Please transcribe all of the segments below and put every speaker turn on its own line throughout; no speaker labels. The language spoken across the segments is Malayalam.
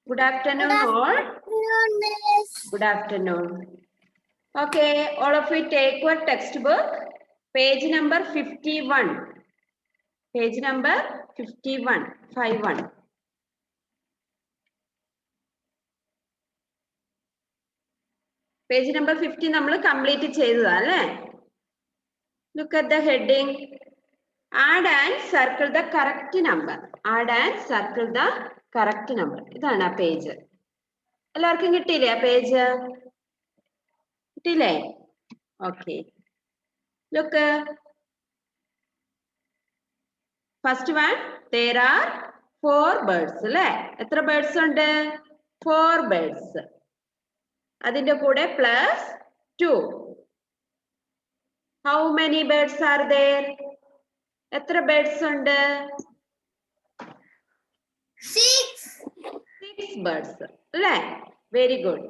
Good afternoon, all. Good afternoon. Okay, all of you take your textbook, page number 51. Page number 51, 51. Page number 50 നമ്മൾ complete ചെയ്തതാ അല്ലേ? Look at the heading. Add and circle the correct number. Add and circle the correct number. ഇതാണ് ആ പേജ്. എല്ലാവർക്കും കിട്ടിയില്ലേ ആ പേജ്? കിട്ടിയില്ലേ? Okay. Look. First one, there are 4 birds. അല്ലേ? എത്ര birds ഉണ്ട്? 4 birds. അതിന്റെ കൂടെ plus 2. How many birds are there? എത്ര birds ഉണ്ട്? 6 birds. അല്ലേ? Very good.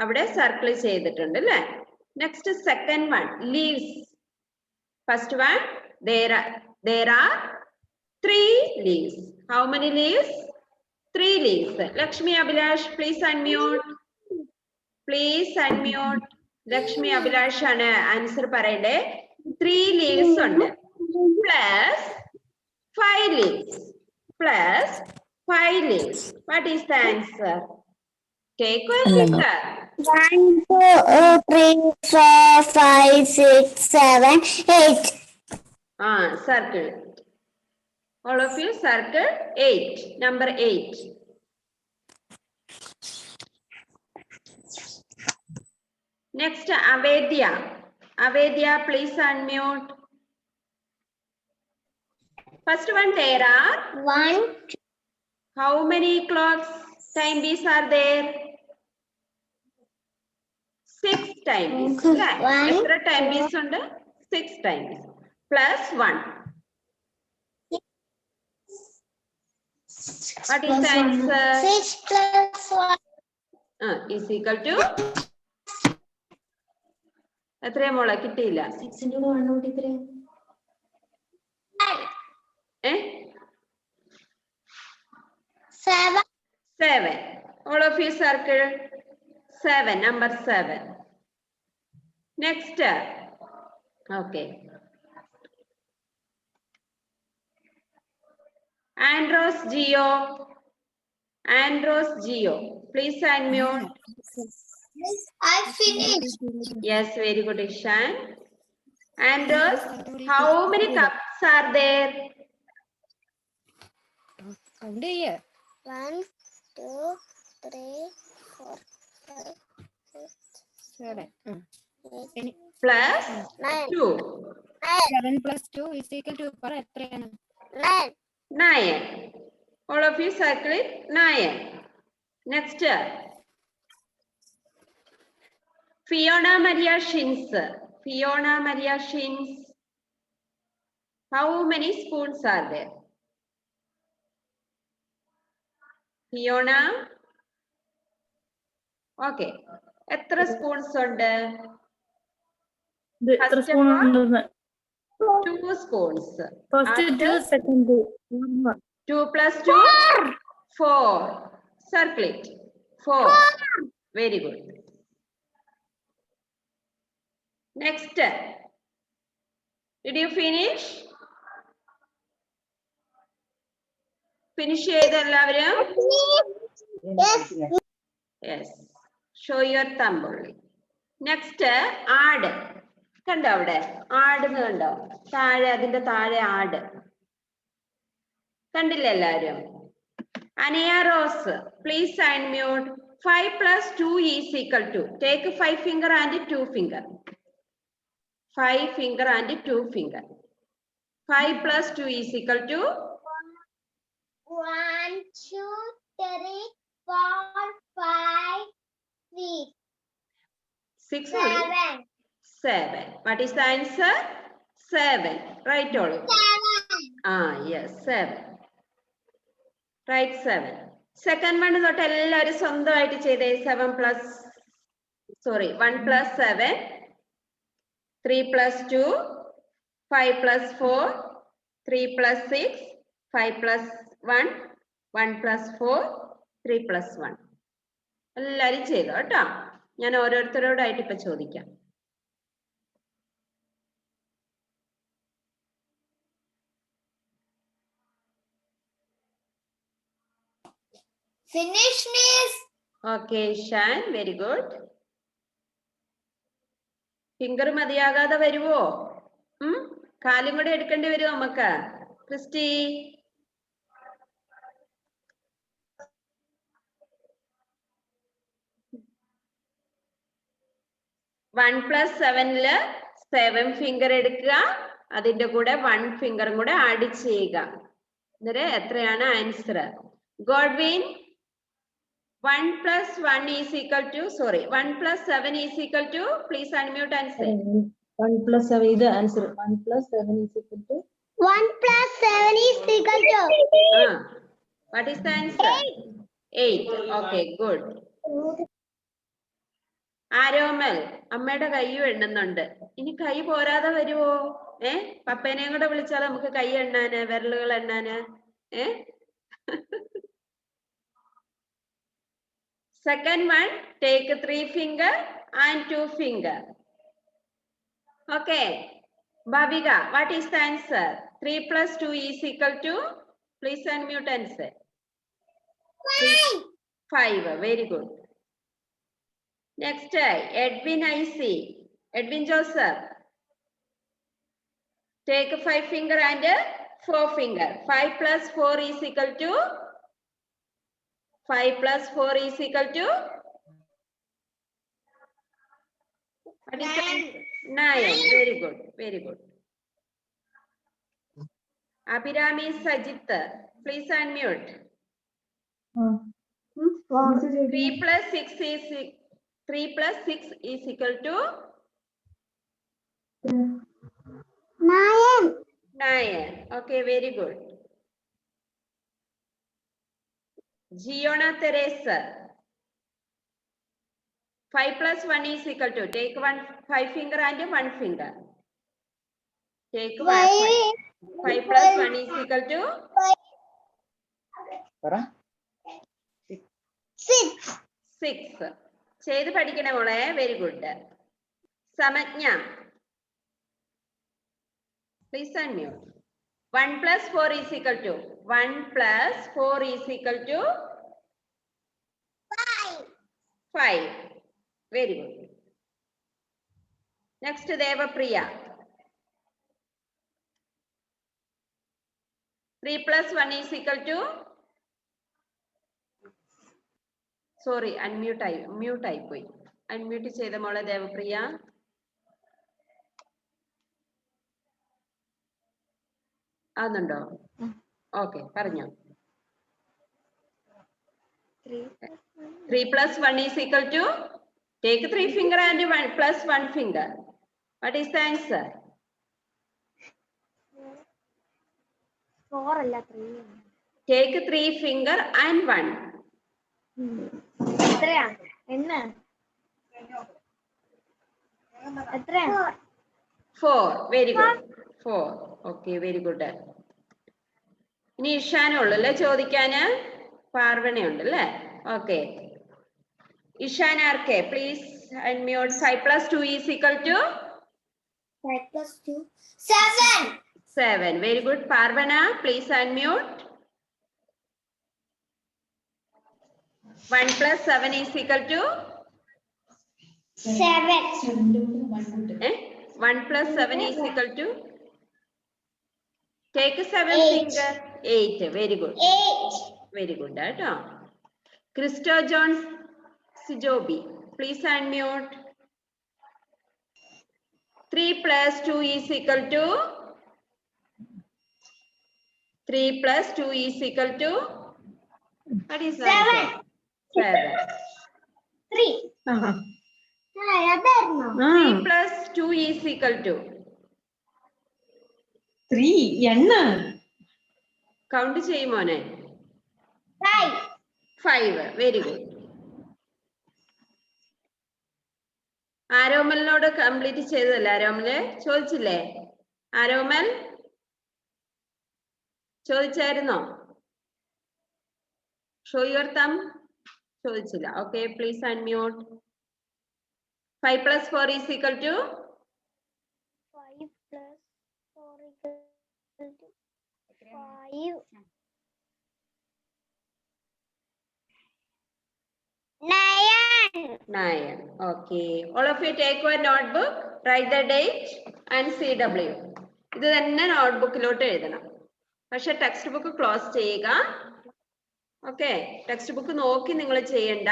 അവിടെ circle ചെയ്തിട്ടുണ്ട് അല്ലേ? Next, second one, leaves. First one, there are 3 leaves. How many leaves? 3 leaves. Lakshmi Abhilash, please unmute. Please unmute. Lakshmi Abhilash ആണ് ആൻസർ പറയണ്ടേ. 3 leaves ഉണ്ട്. Plus 5 leaves. Plus 5 leaves. What is the answer? Take one finger.
1, 2, 3, 4, 5, 6, 7, 8.
Circle. All of you circle 8. Number 8. Next, Avedya. Avedya, please unmute. First one, there are
1,
how many clocks timepiece are there? 6 timepiece.
One.
എത്ര timepiece ഉണ്ട്? 6 timepiece. Plus 1. What is the answer?
6 plus 1.
Is equal to എത്രയാ മോളെ കിട്ടിയില്ല?
7.
7. All of you circle 7. Number 7. Next. Okay. Andros Geo. Andros Geo. Please unmute.
I finished.
Yes, very good, Ishan. Andros, how many cups are there?
1, 2, 3, 4, 5, 6, 7.
Plus 2.
7 plus 2 is equal to 9.
9. All of you circle it. 9. Next. Fiona Maria Shins. Fiona Maria Shins. How many spoons are there? Fiona. Okay. എത്ര spoons ഉണ്ട്? First of all, 2 spoons.
First
After
2, second 2.
2 plus 2? 4. Circle it. 4. Very good. Next. Did you finish? Finish എല്ലാവരും? Yes. Show your thumb only. Next, add. കണ്ടോ അവിടെ? Add എന്ന് കണ്ടോ? താഴെ അതിന്റെ താഴെ add. കണ്ടില്ല എല്ലാവരും? Anaya Rose, please unmute. 5 plus 2 is equal to. Take 5 finger and 2 finger. 5 finger and 2 finger. 5 plus 2 is equal to
1, 2, 3, 4, 5, 6,
6 only. 7. What is the answer? 7. Right all.
7.
Yes, 7. Right 7. Second one തൊട്ട് എല്ലാവരും സ്വന്തമായിട്ട് ചെയ്തേ. 7 plus, sorry, 1 plus 7, 3 plus 2, 5 plus 4, 3 plus 6, 5 plus 1, 1 plus 4, 3 plus 1. എല്ലാരും ചെയ്തോ കേട്ടോ. ഞാൻ ഓരോരുത്തരോടായിട്ട് ഇപ്പൊ ചോദിക്കാം.
Finish, miss.
Okay, Shan, very good. Finger മതിയാകാതെ വരുവോ? കാലും കൂടെ എടുക്കേണ്ടി വരുമോ നമുക്ക്? ക്രിസ്റ്റി, 1 plus 7-ല് 7 ഫിംഗർ എടുക്കുക, അതിന്റെ കൂടെ 1 ഫിംഗറും കൂടെ ആഡ് ചെയ്യുക. എന്നിട്ട് എത്രയാണ് answer? Godwin, 1 plus 1 is equal to, sorry, 1 plus 7 is equal to, please unmute and say.
1 plus 7 is the answer. 1 plus 7 is equal to
1 plus 7 is equal to
What is the answer? 8. Okay, good. ആരോമൽ, അമ്മയുടെ കൈ എണ്ണുന്നുണ്ട്. ഇനി കൈ പോരാതെ വരുവോ? പപ്പേനെയും കൂടെ വിളിച്ചാൽ നമുക്ക് കൈ എണ്ണാന്, വിരലുകൾ എണ്ണാന്. Second one, take 3 finger and 2 finger. Okay. Bhavika, what is the answer? 3 plus 2 is equal to, please unmute and say. 5. Very good. Next, Edwin IC. Edwin Joseph. Take 5 finger and 4 finger. 5 plus 4 is equal to 5 plus 4 is equal to what is 9. Very good. Very good. Abhirami Sajit, please unmute. 3 plus 6 is equal to
9.
9. Okay, very good. Giona Teresa. 5 plus 1 is equal to, take 5 finger and 1 finger. Take 5 plus 1 is equal to 6. ചെയ്ത് പഠിക്കണേ മോളെ. Very good. Samajna, please unmute. 1 plus 4 is equal to 1 plus 4 is equal to 5. Very good. Next, Devapriya. 3 plus 1 is equal to, sorry, mute ആയി പോയി. അൺമ്യൂട്ട് ചെയ്ത മോളെ ദേവപ്രിയ. ആകുന്നുണ്ടോ? ഓക്കെ, പറഞ്ഞോ. 3 plus 1 is equal to, take 3 finger and 1 plus 1 finger. What is the answer?
4 അല്ല 3.
Take 3 finger and 1.
എത്രയാ? എണ്ണ എത്രയാ?
4. Very good. 4. Okay, very good. ഇനി ഇഷാനുള്ളൂ അല്ലേ ചോദിക്കാന്? പാർവണയുണ്ട് അല്ലേ? Okay. Ishan R K, please unmute. 5 plus 2 is equal to
5 plus 2 7.
7. Very good. Parvana, please unmute. 1 plus 7 is equal to
7.
1 plus 7 is equal to, take 7 finger. 8. Very good.
8.
Very good. കേട്ടോ. Christo John Sijobi, please unmute. 3 plus 2 is equal to 3 plus 2 is equal to, what is the answer? 7.
3. അതായിരുന്നു.
3 plus 2 is equal to,
3 എണ്ണ
കൗണ്ട് ചെയ്യുമോനെ?
5.
5. Very good. ആരോമലിനോട് കംപ്ലീറ്റ് ചെയ്തതല്ലേ? ആരോമല് ചോദിച്ചില്ലേ? ആരോമൽ ചോദിച്ചായിരുന്നോ? Show your thumb. ചോദിച്ചില്ല. Okay, please unmute. 5 plus 4 is equal to
5 plus 4 equal to 5. 9.
9. Okay. All of you take your notebook, write the date and CW. ഇത് തന്നെ നോട്ട്ബുക്കിലോട്ട് എഴുതണം. പക്ഷെ ടെക്സ്റ്റ് ബുക്ക് ക്ലോസ് ചെയ്യുക. ഓക്കെ, ടെക്സ്റ്റ് ബുക്ക് നോക്കി നിങ്ങൾ ചെയ്യണ്ട.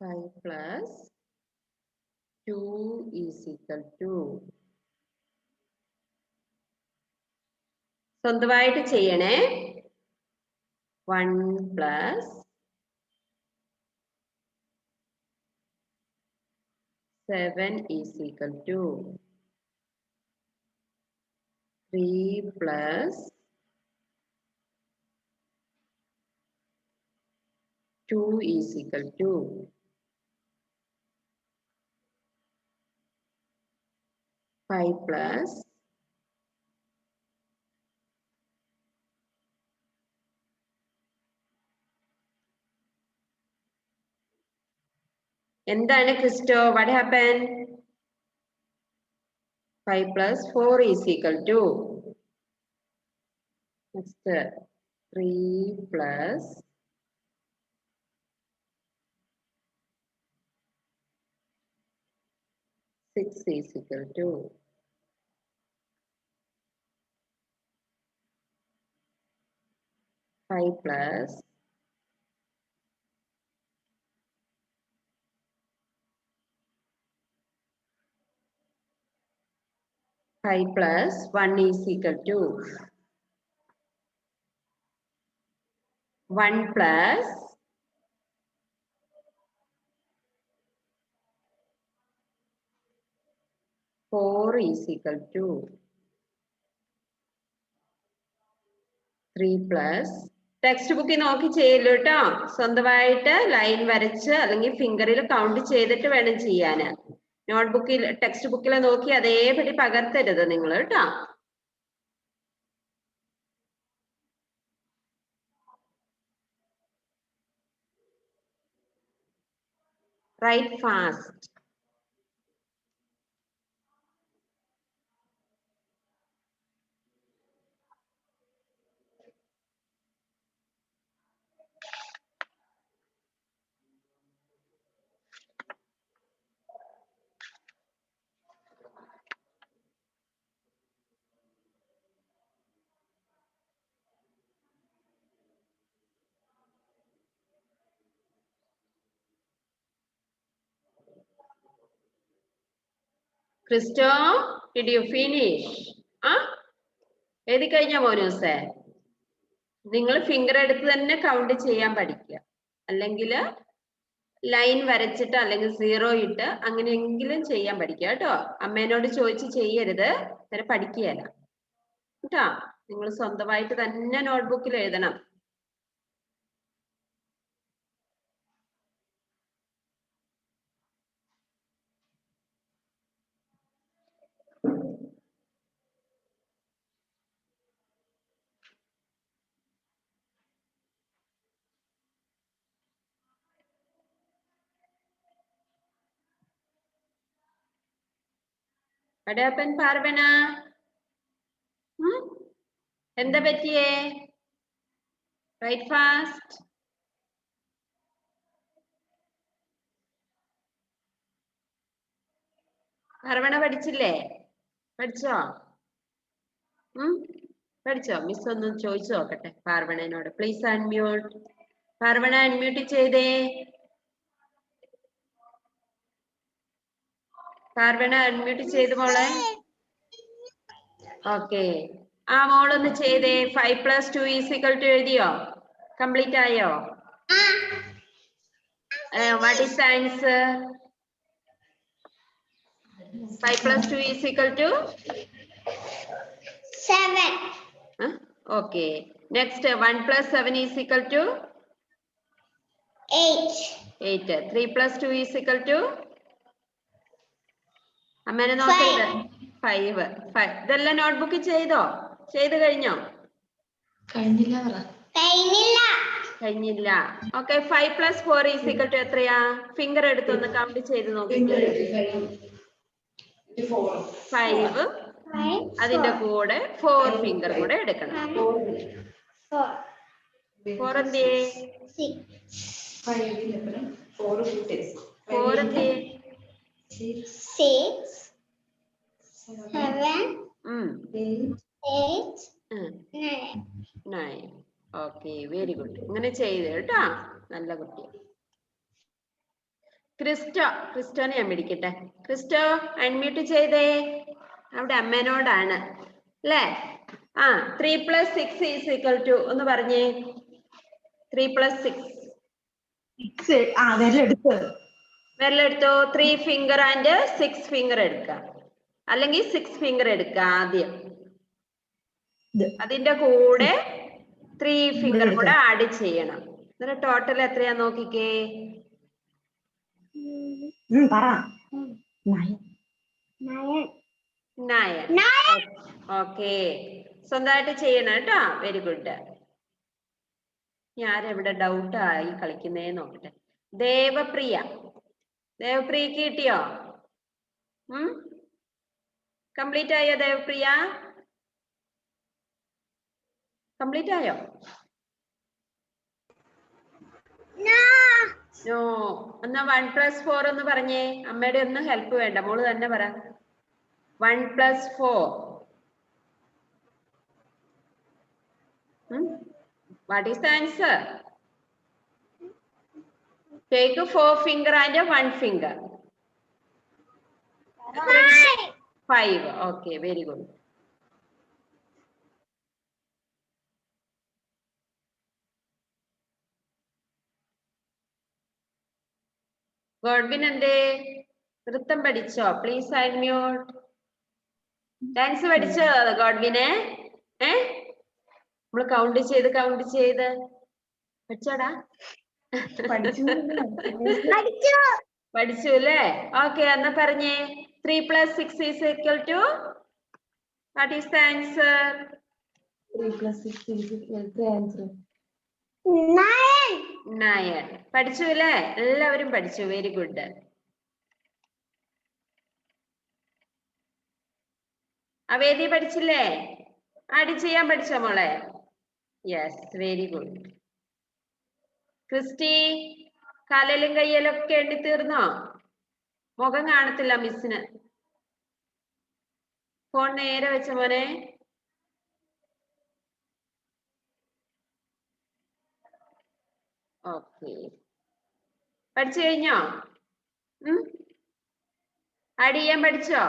Five plus 2 is equal to. സ്വന്തമായിട്ട് ചെയ്യണേ. 1 plus 7 is equal to 3 plus 2 is equal to 5 plus 'Christo, what happened? 5 plus 4 is equal to. Next, 3 plus 6 is equal to 5 plus 5 plus 1 is equal to 1 plus 4 is equal to 3 plus. Text ബുക്കിൽ നോക്കി ചെയ്യല്ലോ കേട്ടോ. സ്വന്തമായിട്ട് ലൈൻ വരച്ച് അല്ലെങ്കിൽ ഫിംഗറിൽ കൗണ്ട് ചെയ്തിട്ട് വേണം ചെയ്യാന്. നോട്ട്ബുക്കിൽ ടെക്സ്റ്റ് ബുക്കിൽ നോക്കി അതേപടി പകർത്തരുത് നിങ്ങൾ കേട്ടോ. Write fast. Christo, did you finish? എഴുതി കഴിഞ്ഞ മോനൂസേ? നിങ്ങൾ ഫിംഗർ എടുത്ത് തന്നെ കൗണ്ട് ചെയ്യാൻ പഠിക്കുക. അല്ലെങ്കിൽ ലൈൻ വരച്ചിട്ട് അല്ലെങ്കിൽ 0 ഇട്ട് അങ്ങനെയെങ്കിലും ചെയ്യാൻ പഠിക്കുക കേട്ടോ. അമ്മേനോട് ചോദിച്ച് ചെയ്യരുത്, അന്നേരം പഠിക്കുകയല്ല കേട്ടോ. നിങ്ങൾ സ്വന്തമായിട്ട് തന്നെ നോട്ട്ബുക്കിൽ എഴുതണം. What happened, Parvana? എന്താ പറ്റിയേ? Right fast. പാർവണ പഠിച്ചില്ലേ? പഠിച്ചോ? പഠിച്ചോ? മിസ് ഒന്ന് ചോദിച്ചു നോക്കട്ടെ പാർവണനോട്. Please unmute. പാർവണ അൺമ്യൂട്ട് ചെയ്തേ. പാർവണ അൺമ്യൂട്ട് ചെയ്ത് മോളെ. ഓക്കെ, ആ മോളൊന്ന് ചെയ്തേ. 5 plus 2 is equal to എഴുതിയോ? കംപ്ലീറ്റ് ആയോ? What is the answer? 5 plus 2 is equal to
7.
okay. Next 1 plus 7 is equal to
8.
8. 3 plus 2 is equal to അമ്മേനെ നോക്കരുത്. 5. ഇതെല്ലാം നോട്ട്ബുക്ക് ചെയ്തോ? ചെയ്ത് കഴിഞ്ഞോ? കഴിഞ്ഞില്ല. Okay. 5 plus 4 is equal to എത്രയാ? ഫിംഗർ എടുത്തൊന്ന് കൗണ്ട് ചെയ്ത് നോക്കിക്കേ. 5 അതിന്റെ കൂടെ 4 ഫിംഗർ കൂടെ എടുക്കണം. 4 എന്തേ? 4 എന്തേ?
6, 7, 8,
9. Okay, very good. ഇങ്ങനെ ചെയ്ത് കേട്ടാ, നല്ല കുട്ടി. ക്രിസ്റ്റോനെ ഞാൻ പിടിക്കട്ടെ. ക്രിസ്റ്റോ അൺമ്യൂട്ട് ചെയ്തേ. അവിടെ അമ്മേനോടാണ് അല്ലേ? 3 plus 6 is equal to ഒന്ന് പറഞ്ഞേ. 3 plus 6. വിരലെടുത്തോ. 3 finger and 6 finger എടുക്കാം, അല്ലെങ്കിൽ 6 finger എടുക്കാം ആദ്യം. അതിന്റെ കൂടെ 3 finger കൂടെ ആഡ് ചെയ്യണം. എന്നിട്ട് ടോട്ടൽ എത്രയാ നോക്കിക്കേ. 9. ഓക്കെ, സ്വന്തമായിട്ട് ചെയ്യണം കേട്ടോ. Very good. ഞാനെവിടെ ഡൗട്ട് ആയി കളിക്കുന്നേ നോക്കട്ടെ. ദേവപ്രിയക്ക് കിട്ടിയോ? കംപ്ലീറ്റ് ആയോ ദേവപ്രിയ? കംപ്ലീറ്റ് ആയോ? നോ. എന്നാ 1 plus 4 ഒന്ന് പറഞ്ഞേ. അമ്മയുടെ ഒന്നും ഹെൽപ്പ് വേണ്ട, മോള് തന്നെ പറ. 1 plus 4. What is the answer? Take 4 finger and 1 finger. 5. Okay, very good. Godwin എന്തേ? നൃത്തം പഠിച്ചോ? Please unmute. ഡാൻസ് പഠിച്ചോ ഗോഡ്വിനെ? നമ്മള് കൗണ്ട് ചെയ്ത് പഠിച്ചോടാ? പഠിച്ചു അല്ലേ? ഓക്കെ, എന്നാ പറഞ്ഞേ. 3 plus 6 is equal to what is the answer?
3 plus 6 is equal to answer
9.
പഠിച്ചു അല്ലേ? എല്ലാവരും പഠിച്ചു. Very good. വേദി പഠിച്ചില്ലേ? ആഡ് ചെയ്യാൻ പഠിച്ചോ മോളെ? Yes, very good. ക്രിസ്റ്റി, കാലിലും കയ്യിലും ഒക്കെ എണ്ണി തീർന്നോ? മുഖം കാണത്തില്ല മിസ്സിന്. ഫോൺ നേരെ വെച്ച മോനെ. ഓക്കെ, പഠിച്ചു കഴിഞ്ഞോ? ആഡ് ചെയ്യാൻ പഠിച്ചോ?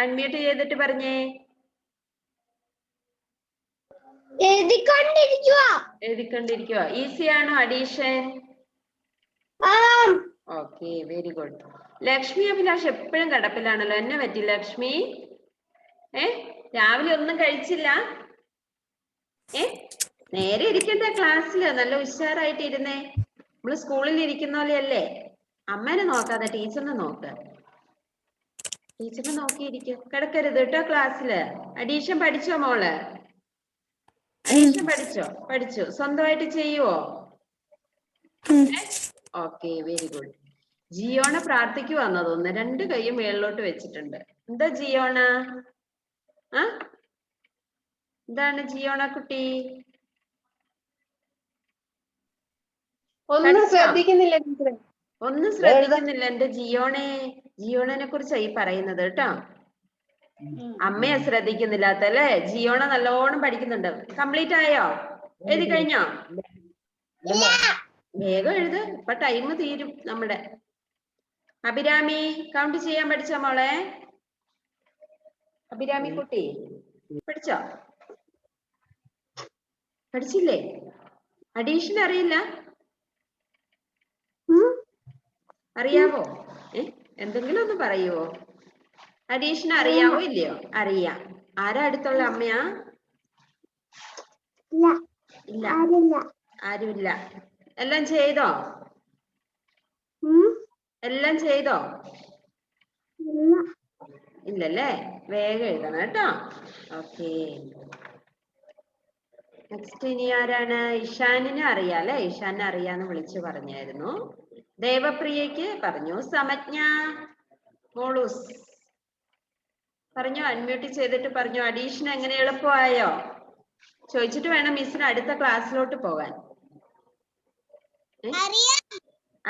അൺമ്യൂട്ട് ചെയ്തിട്ട് പറഞ്ഞേ. എഴുതിക്കൊണ്ടിരിക്കുവോ? ഈസി ആണോ addition? Okay, very good. Lakshmi Abhilash എപ്പോഴും കിടപ്പിലാണല്ലോ, എന്നെ പറ്റി ലക്ഷ്മി? രാവിലെ ഒന്നും കഴിച്ചില്ല? നേരെ ഇരിക്കട്ടെ ക്ലാസ്സില്, നല്ല ഉഷാറായിട്ട് ഇരുന്നേ. നമ്മള് സ്കൂളിൽ ഇരിക്കുന്ന പോലെയല്ലേ. അമ്മേനെ നോക്കാതെ ടീച്ചറിനെ നോക്ക്. ടീച്ചറിനെ നോക്കിയിരിക്കും. കിടക്കരുത് കേട്ടോ ക്ലാസ്സില്. അഡീഷൻ പഠിച്ചോ മോള്? അഡീഷൻ പഠിച്ചു. സ്വന്തമായിട്ട് ചെയ്യുവോ? Okay, very good. ജിയോണ പ്രാർത്ഥിക്ക് വന്നതൊന്ന് 2 കൈയും മേളിലോട്ട് വെച്ചിട്ടുണ്ട്. എന്താ ജിയോണ? എന്താണ് ജിയോണ കുട്ടി? ഒന്നും ശ്രദ്ധിക്കുന്നില്ല എന്റെ ജിയോണനെ കുറിച്ചായി പറയുന്നത് കേട്ടോ. അമ്മയെ ശ്രദ്ധിക്കുന്നില്ലാത്തല്ലേ? ജിയോണ നല്ലോണം പഠിക്കുന്നുണ്ട്. കംപ്ലീറ്റ് ആയോ? എഴുതി കഴിഞ്ഞോ? വേഗം എഴുത്, ഇപ്പൊ ടൈം തീരും നമ്മുടെ. അഭിരാമി, കൗണ്ട് ചെയ്യാൻ പഠിച്ചോ മോളെ? അഭിരാമി കുട്ടി പഠിച്ചോ? പഠിച്ചില്ലേ? അഡീഷൻ അറിയില്ല? അറിയാവോ? എന്തെങ്കിലും ഒന്ന് പറയുവോ? അഡീഷൻ അറിയാവോ ഇല്ലയോ? അറിയാം. ആരാ അടുത്തുള്ള അമ്മയാ? ഇല്ല, ആരുമില്ല. എല്ലാം ചെയ്തോ? എല്ലാം ചെയ്തോ? ഇല്ലല്ലേ? വേഗം എഴുതണം കേട്ടോ. ഓക്കെ. നെക്സ്റ്റ് ഇനി ആരാണ്? ഇഷാനിനെ അറിയാലേ? ഇഷാനെ അറിയാന്ന് വിളിച്ചു പറഞ്ഞായിരുന്നു. ദേവപ്രിയക്ക് പറഞ്ഞു. സമജ്ഞ മോളൂസ് പറഞ്ഞു, അൺമ്യൂട്ട് ചെയ്തിട്ട് പറഞ്ഞു. അഡീഷൻ എങ്ങനെ എളുപ്പമായോ? ചോദിച്ചിട്ട് വേണം മിസ്സിന് അടുത്ത ക്ലാസ്സിലോട്ട് പോകാൻ.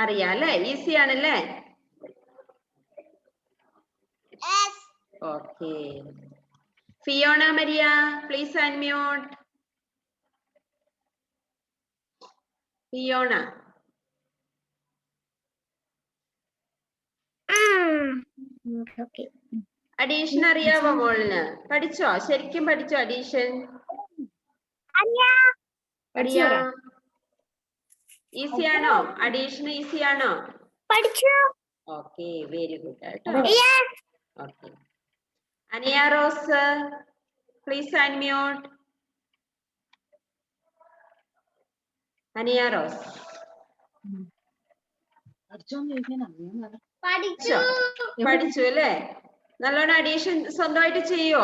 അറിയാം അല്ലേ? ഈസി ആണല്ലേ? Okay. Fiona Maria, please unmute. Fiona. Addition അറിയാവോ മോളിന്? പഠിച്ചോ? ശരിക്കും പഠിച്ചോ അഡീഷൻ? അറിയാം. ഈസി ആണോ? അഡീഷൻ ഈസി ആണോ? ഓക്കെ, വെരി ഗുഡ് കേട്ടോ. Okay. Aniya Rose, please unmute. Aniya Rose. പഠിച്ചു അല്ലേ? നല്ലോണം അഡീഷൻ സ്വന്തമായിട്ട് ചെയ്യോ?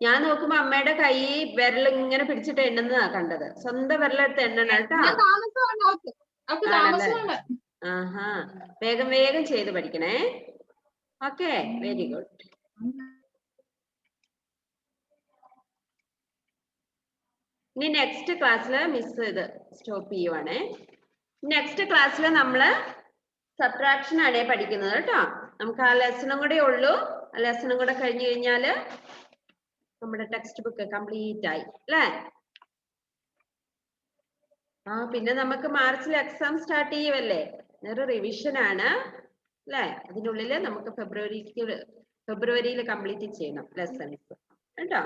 ഞാൻ നോക്കുമ്പോ അമ്മയുടെ കൈ വിരൽ ഇങ്ങനെ പിടിച്ചിട്ട് എണ്ണുന്നതാ കണ്ടത്. സ്വന്തം വിരലെടുത്ത് എണ്ണണം കേട്ടോ. ആഹാ, വേഗം വേഗം ചെയ്ത് പഠിക്കണേ. Okay, very good. ഇനി നെക്സ്റ്റ് ക്ലാസ്സിൽ മിസ് ഇത് സ്റ്റോപ്പ് ചെയ്യുവാണേ. നെക്സ്റ്റ് ക്ലാസ്സിൽ നമ്മള് സബ്ട്രാക്ഷൻ ആണ് പഠിക്കുന്നത് കേട്ടോ. നമുക്ക് ആ ലെസണും കൂടെ ഉള്ളൂ. ആ ലെസണും കൂടെ കഴിഞ്ഞു കഴിഞ്ഞാല് നമ്മുടെ ടെക്സ്റ്റ് ബുക്ക് കംപ്ലീറ്റ് ആയി അല്ലേ? പിന്നെ നമുക്ക് മാർച്ചിൽ എക്സാം സ്റ്റാർട്ട് ചെയ്യുമല്ലേ? ഒരു റിവിഷൻ ആണ് അല്ലേ? അതിനുള്ളിൽ നമുക്ക് ഫെബ്രുവരിയിൽ കംപ്ലീറ്റ് ചെയ്യണം ലെസൺസ് കേട്ടോ.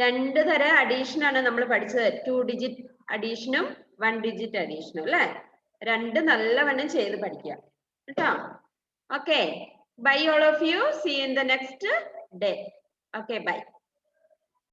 2 തരം അഡീഷൻ ആണ് നമ്മൾ പഠിച്ചത്. 2 ഡിജിറ്റ് അഡീഷനും 1 ഡിജിറ്റ് അഡീഷനും അല്ലേ? 2 നല്ലവണ്ണം ചെയ്ത് പഠിക്കുക കേട്ടോ. Okay, bye all of you. See in the next day. Okay, by.